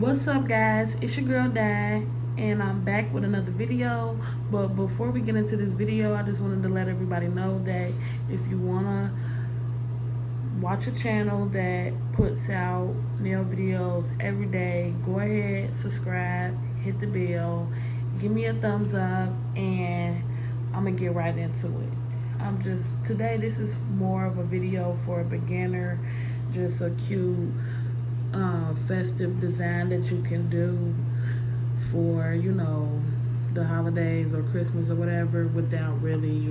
What's up, guys? It's your girl Di, and I'm back with another video. But before we get into this video, I just wanted to let everybody know that if you wanna watch a channel that puts out nail videos every day, go ahead, subscribe, hit the bell, give me a thumbs up, and I'm gonna get right into it. Today this is more of a video for a beginner, just a cute festive design that you can do for, the holidays or Christmas or whatever without really,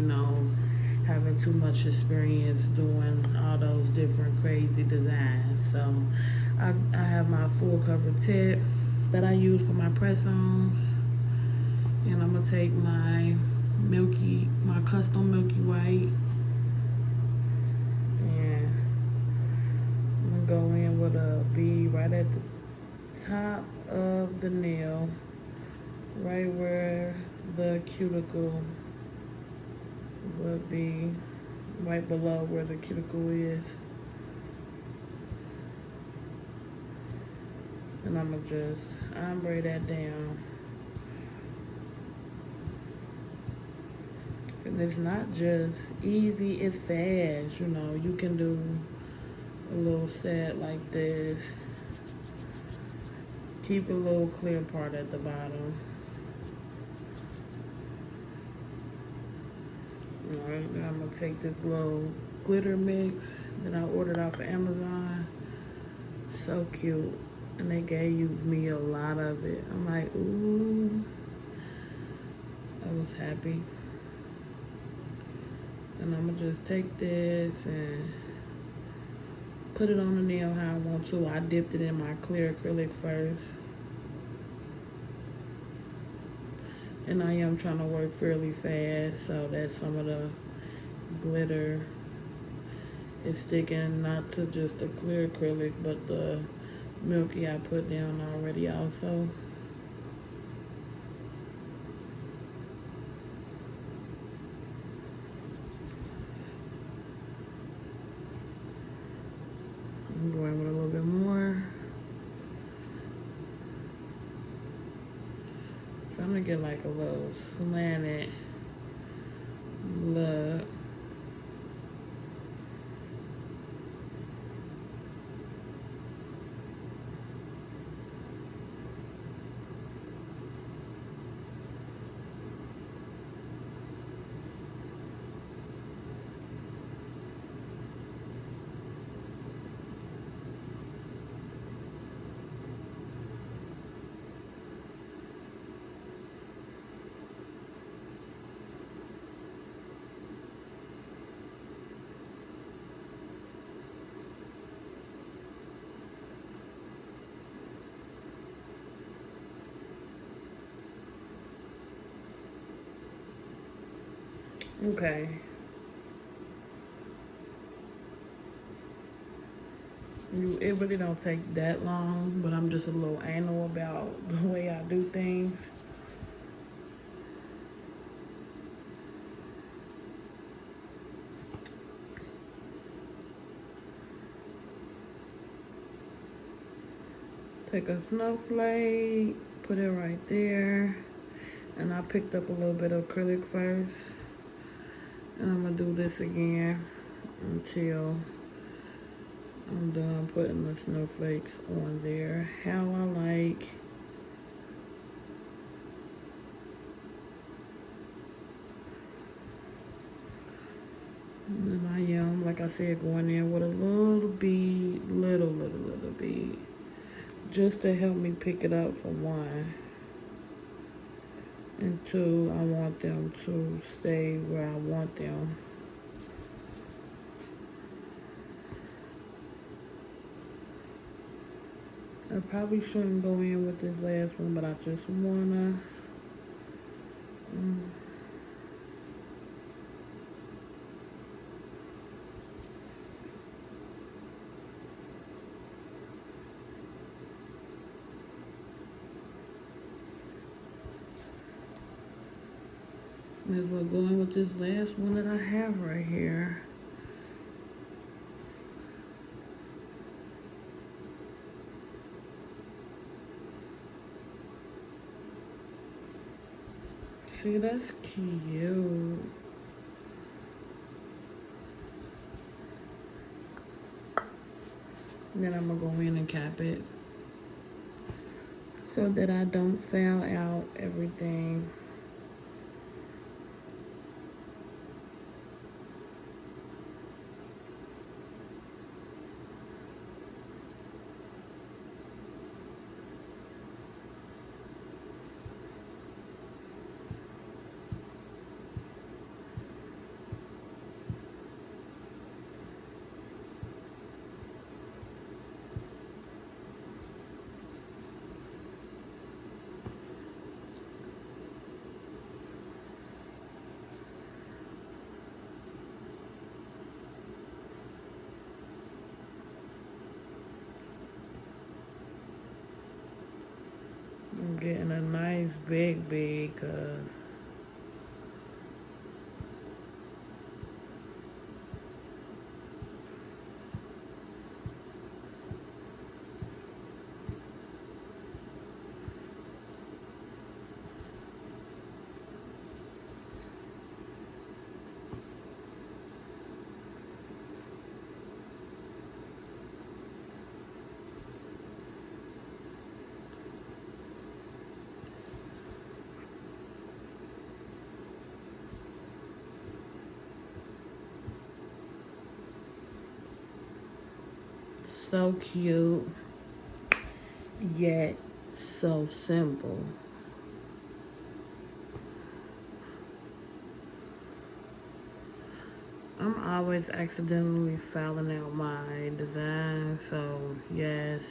having too much experience doing all those different crazy designs. So I have my full cover tip that I use for my press-ons, and I'm gonna take my custom milky white, and I'm gonna go in with a bead right at the top of the nail, right where the cuticle would be, right below where the cuticle is. And I'm gonna just ombre that down. And it's not just easy, it's fast. You can do a little set like this. Keep a little clear part at the bottom. Alright, now I'm gonna take this little glitter mix that I ordered off of Amazon. So cute. And they gave me a lot of it. I'm like, ooh. I was happy. And I'm gonna just take this and put it on the nail how I want to. I dipped it in my clear acrylic first. And I am trying to work fairly fast so that some of the glitter is sticking, not to just the clear acrylic, but the milky I put down already also. I'm going with a little bit more. Trying to get like a little slanted look. Okay. It really don't take that long, but I'm just a little anal about the way I do things. Take a snowflake, put it right there. And I picked up a little bit of acrylic first. And I'm gonna do this again until I'm done putting the snowflakes on there how I like. And I am, like I said, going in with a little bead, little bead, just to help me pick it up for one. And two, I want them to stay where I want them. I probably shouldn't go in with this last one, but I just wanna may as well go in with this last one that I have right here. See, that's cute. Then I'm gonna go in and cap it so that I don't foul out everything. I'm getting a nice big cause so cute, yet so simple. I'm always accidentally fouling out my design, so yes,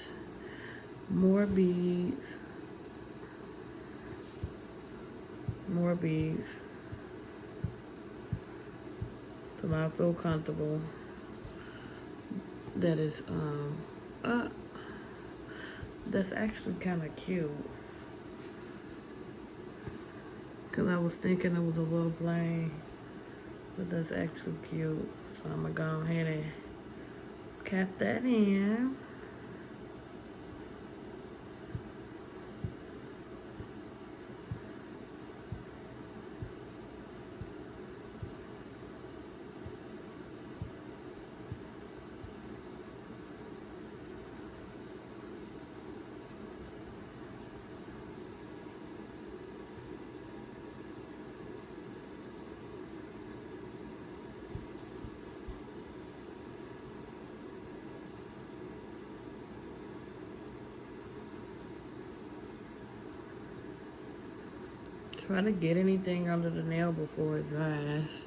more beads, more beads, till I feel comfortable. That is, that's actually kind of cute. Cause I was thinking it was a little plain, but that's actually cute. So I'm gonna go ahead and cap that in. Try to get anything under the nail before it dries.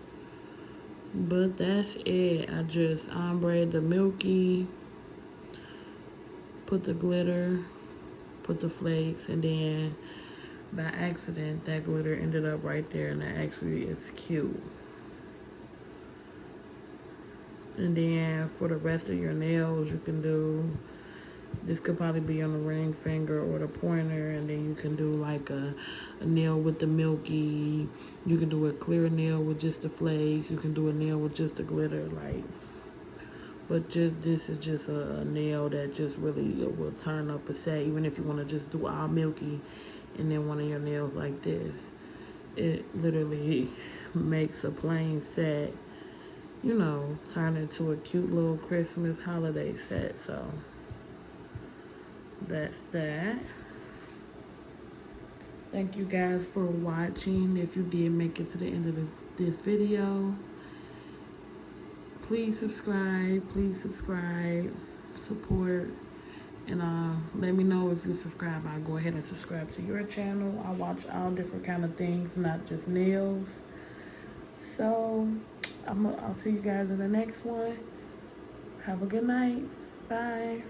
But that's it. I just ombre the milky, put the glitter, put the flakes, and then by accident that glitter ended up right there, and that actually is cute. And then for the rest of your nails, you can do, this could probably be on the ring finger or the pointer, and then you can do like a nail with the milky. You can do a clear nail with just the flakes. You can do a nail with just the glitter, like. But just this is just a nail that just really will turn up a set, even if you want to just do all milky and then one of your nails like this. It literally makes a plain set, you know, turn into a cute little Christmas holiday set. So that's that. Thank you guys for watching. If you did make it to the end of this video, please subscribe, support, and let me know if you subscribe. I'll go ahead and subscribe to your channel. I watch all different kind of things, not just nails. So I'll see you guys in the next one. Have a good night. Bye.